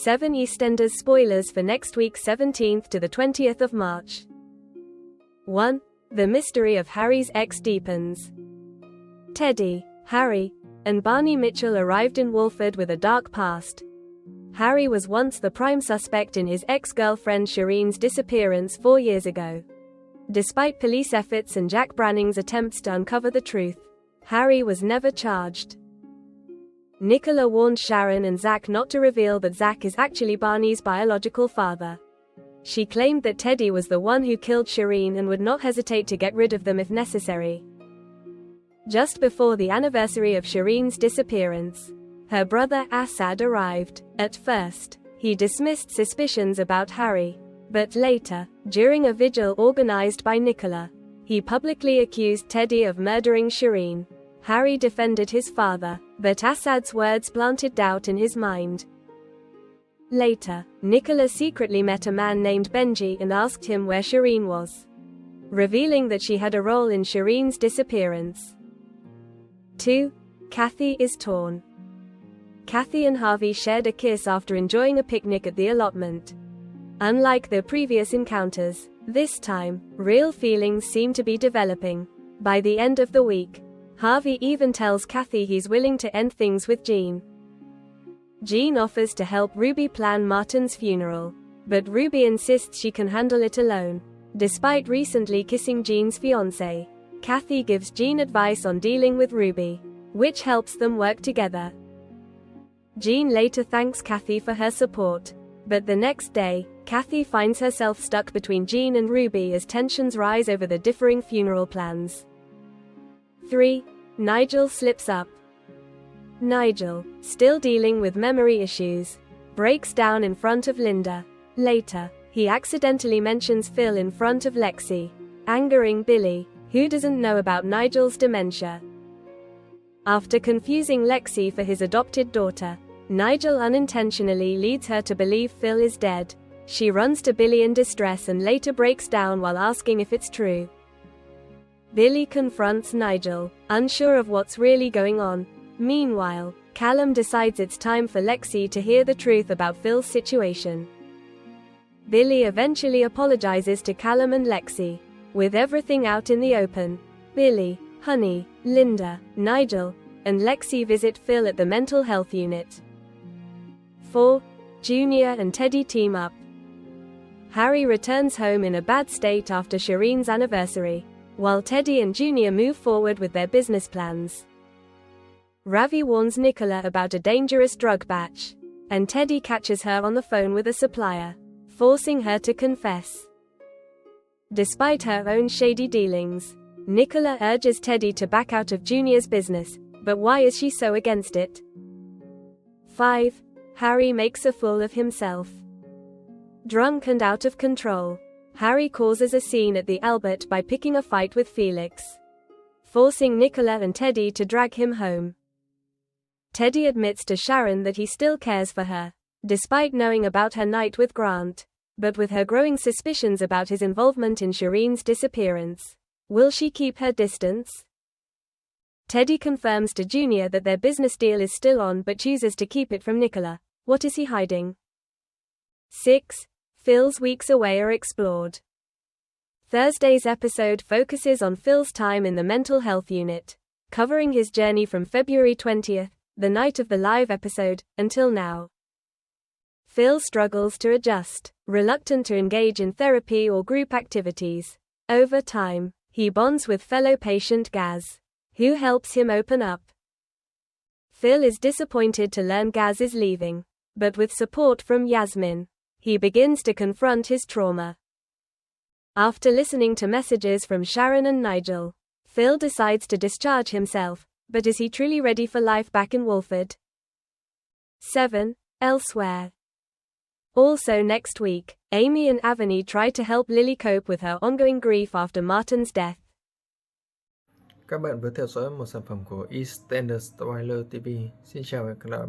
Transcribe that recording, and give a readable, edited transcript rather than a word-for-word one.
7 EastEnders spoilers for next week 17th to the 20th of March. 1. The mystery of Harry's ex deepens. Teddy, Harry, and Barney Mitchell arrived in Walford with a dark past. Harry was once the prime suspect in his ex-girlfriend Shireen's disappearance 4 years ago. Despite police efforts and Jack Branning's attempts to uncover the truth, Harry was never charged. Nicola warned Sharon and Zach not to reveal that Zach is actually Barney's biological father. She claimed that Teddy was the one who killed Shireen and would not hesitate to get rid of them if necessary. Just before the anniversary of Shireen's disappearance, her brother Assad arrived. At first, he dismissed suspicions about Harry, but later, during a vigil organized by Nicola, he publicly accused Teddy of murdering Shireen. Harry defended his father, but Assad's words planted doubt in his mind. Later, Nicola secretly met a man named Benji and asked him where Shireen was, revealing that she had a role in Shireen's disappearance. 2. Kathy is torn. Kathy and Harvey shared a kiss after enjoying a picnic at the allotment. Unlike their previous encounters, this time, real feelings seem to be developing. By the end of the week, Harvey even tells Kathy he's willing to end things with Jean. Jean offers to help Ruby plan Martin's funeral, but Ruby insists she can handle it alone. Despite recently kissing Jean's fiancé, Kathy gives Jean advice on dealing with Ruby, which helps them work together. Jean later thanks Kathy for her support, but the next day, Kathy finds herself stuck between Jean and Ruby as tensions rise over the differing funeral plans. 3. Nigel slips up. Nigel, still dealing with memory issues, breaks down in front of Linda. Later, he accidentally mentions Phil in front of Lexi, angering Billy, who doesn't know about Nigel's dementia. After confusing Lexi for his adopted daughter, Nigel unintentionally leads her to believe Phil is dead. She runs to Billy in distress and later breaks down while asking if it's true. Billy confronts Nigel, unsure of what's really going on. Meanwhile, Callum decides it's time for Lexi to hear the truth about Phil's situation. Billy eventually apologizes to Callum and Lexi. With everything out in the open, Billy, Honey, Linda, Nigel, and Lexi visit Phil at the mental health unit. 4. Junior and Teddy team up. Harry returns home in a bad state after Shireen's anniversary, while Teddy and Junior move forward with their business plans. Ravi warns Nicola about a dangerous drug batch, and Teddy catches her on the phone with a supplier, forcing her to confess. Despite her own shady dealings, Nicola urges Teddy to back out of Junior's business, but why is she so against it? 5. Harry makes a fool of himself. Drunk and out of control, Harry causes a scene at the Albert by picking a fight with Felix, forcing Nicola and Teddy to drag him home. Teddy admits to Sharon that he still cares for her, despite knowing about her night with Grant, but with her growing suspicions about his involvement in Shireen's disappearance, will she keep her distance? Teddy confirms to Junior that their business deal is still on but chooses to keep it from Nicola. What is he hiding? 6. Phil's weeks away are explored. Thursday's episode focuses on Phil's time in the mental health unit, covering his journey from February 20th, the night of the live episode, until now. Phil struggles to adjust, reluctant to engage in therapy or group activities. Over time, he bonds with fellow patient Gaz, who helps him open up. Phil is disappointed to learn Gaz is leaving, but with support from Yasmin, he begins to confront his trauma. After listening to messages from Sharon and Nigel, Phil decides to discharge himself, but is he truly ready for life back in Walford? 7. Elsewhere. Also next week, Amy and Avani try to help Lily cope with her ongoing grief after Martin's death. Các bạn vừa theo dõi một sản phẩm của EastEnders Spoiler TV. Xin chào và hẹn gặp lại.